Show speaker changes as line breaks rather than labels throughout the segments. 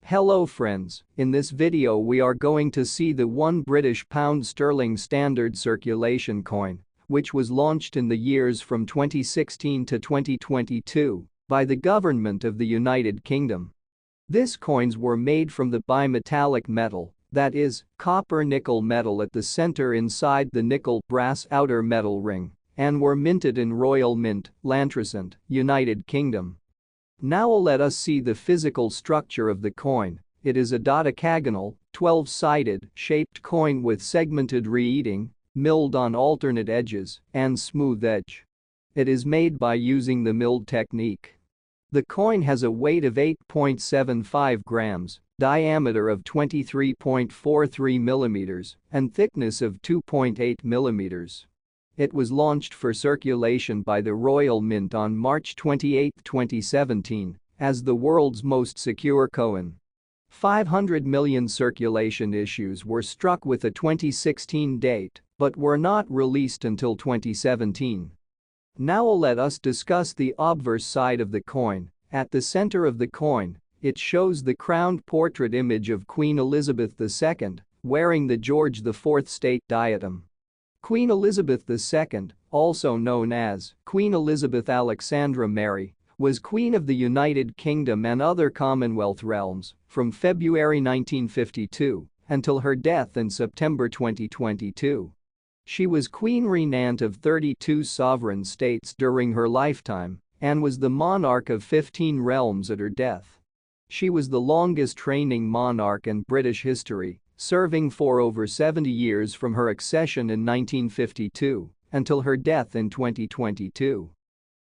Hello friends, in this video we are going to see the £1 standard circulation coin, which was launched in the years from 2016 to 2022 by the government of the United Kingdom. These coins were made from the bimetallic metal, that is, copper-nickel metal at the center inside the nickel-brass outer metal ring, and were minted in Royal Mint, Lantricent, United Kingdom. Now let us see the physical structure of the coin. It is a dodecagonal, 12-sided, shaped coin with segmented reeding, milled on alternate edges, and smooth edge. It is made by using the milled technique. The coin has a weight of 8.75 grams, diameter of 23.43 millimeters, and thickness of 2.8 millimeters. It was launched for circulation by the Royal Mint on March 28, 2017, as the world's most secure coin. 500 million circulation issues were struck with a 2016 date, but were not released until 2017. Now let us discuss the obverse side of the coin. At the center of the coin, it shows the crowned portrait image of Queen Elizabeth II, wearing the George IV state diadem. Queen Elizabeth II, also known as Queen Elizabeth Alexandra Mary, was Queen of the United Kingdom and other Commonwealth realms from February 1952 until her death in September 2022. She was Queen Regent of 32 sovereign states during her lifetime and was the monarch of 15 realms at her death. She was the longest reigning monarch in British history, serving for over 70 years from her accession in 1952 until her death in 2022.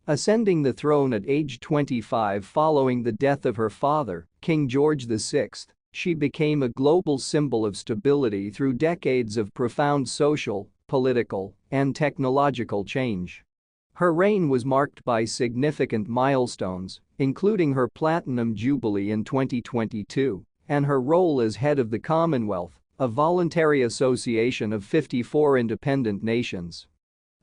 Ascending the throne at age 25 following the death of her father, King George VI, she became a global symbol of stability through decades of profound social, political, and technological change. Her reign was marked by significant milestones, including her Platinum Jubilee in 2022 and her role as head of the Commonwealth, a voluntary association of 54 independent nations.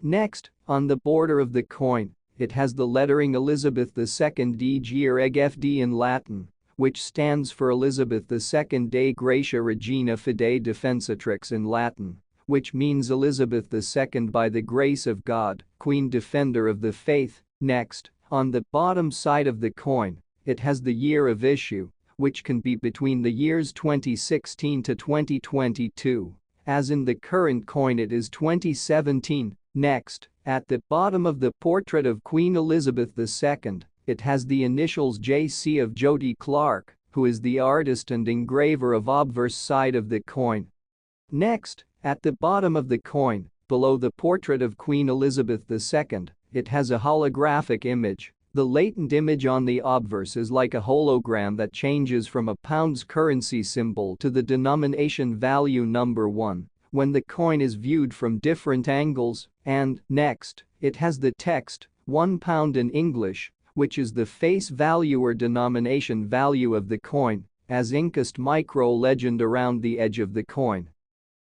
Next, on the border of the coin, it has the lettering Elizabeth II Digier FD in Latin, which stands for Elizabeth II Dei Gratia Regina Fidei Defensatrix in Latin, which means Elizabeth II by the grace of God, Queen Defender of the Faith. Next, on the bottom side of the coin, it has the year of issue, which can be between the years 2016 to 2022. As in the current coin it is 2017. Next, at the bottom of the portrait of Queen Elizabeth II, it has the initials JC of Jody Clark, who is the artist and engraver of Obverse side of the coin. Next, at the bottom of the coin, below the portrait of Queen Elizabeth II, it has a holographic image. The latent image on the obverse is like a hologram that changes from a pound's currency symbol to the denomination value number 1 when the coin is viewed from different angles, and next, it has the text £1 in English, which is the face value or denomination value of the coin, as inked micro legend around the edge of the coin.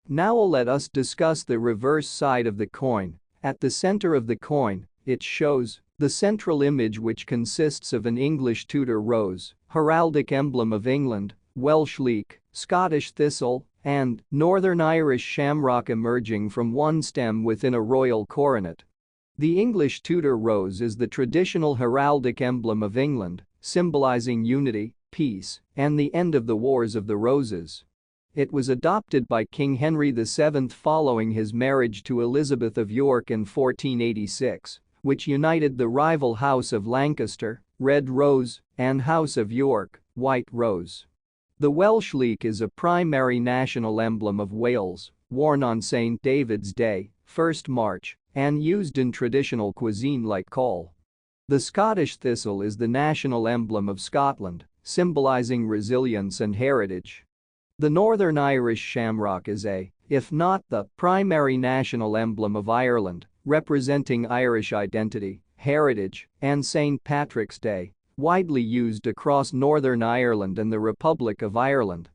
Now let us discuss the reverse side of the coin. At the center of the coin, it shows the central image, which consists of an English Tudor rose, heraldic emblem of England, Welsh leek, Scottish thistle, and Northern Irish shamrock emerging from one stem within a royal coronet. The English Tudor rose is the traditional heraldic emblem of England, symbolizing unity, peace, and the end of the Wars of the Roses. It was adopted by King Henry VII following his marriage to Elizabeth of York in 1486. Which united the rival House of Lancaster, Red Rose, and House of York, White Rose. The Welsh leek is a primary national emblem of Wales, worn on St. David's Day, 1st March, and used in traditional cuisine like caul. The Scottish thistle is the national emblem of Scotland, symbolizing resilience and heritage. The Northern Irish shamrock is if not the primary national emblem of Ireland, representing Irish identity, heritage, and St. Patrick's Day, widely used across Northern Ireland and the Republic of Ireland.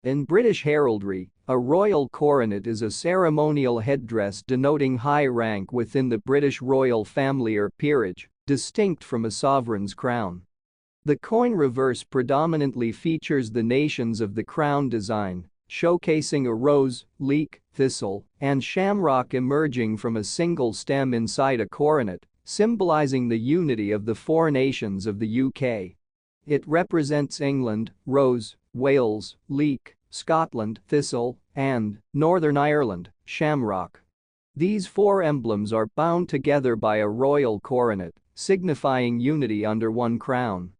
In British heraldry, a royal coronet is a ceremonial headdress denoting high rank within the British royal family or peerage, distinct from a sovereign's crown. The coin reverse predominantly features the nations of the crown design, showcasing a rose, leek, thistle, and shamrock emerging from a single stem inside a coronet, symbolizing the unity of the four nations of the UK. It represents England, rose, Wales, leek, Scotland, thistle, and Northern Ireland, shamrock. These four emblems are bound together by a royal coronet, signifying unity under one crown.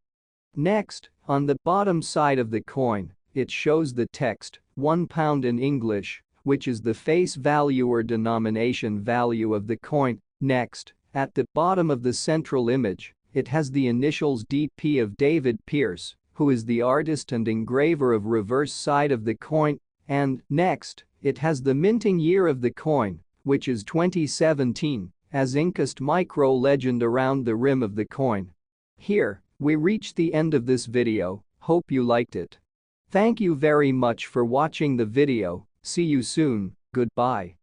Next, on the bottom side of the coin, it shows the text, £1 in English, which is the face value or denomination value of the coin. Next, at the bottom of the central image, it has the initials DP of David Pearce, who is the artist and engraver of reverse side of the coin, and next, it has the minting year of the coin, which is 2017, as inked micro legend around the rim of the coin. Here, we reach the end of this video, hope you liked it. Thank you very much for watching the video, see you soon, goodbye.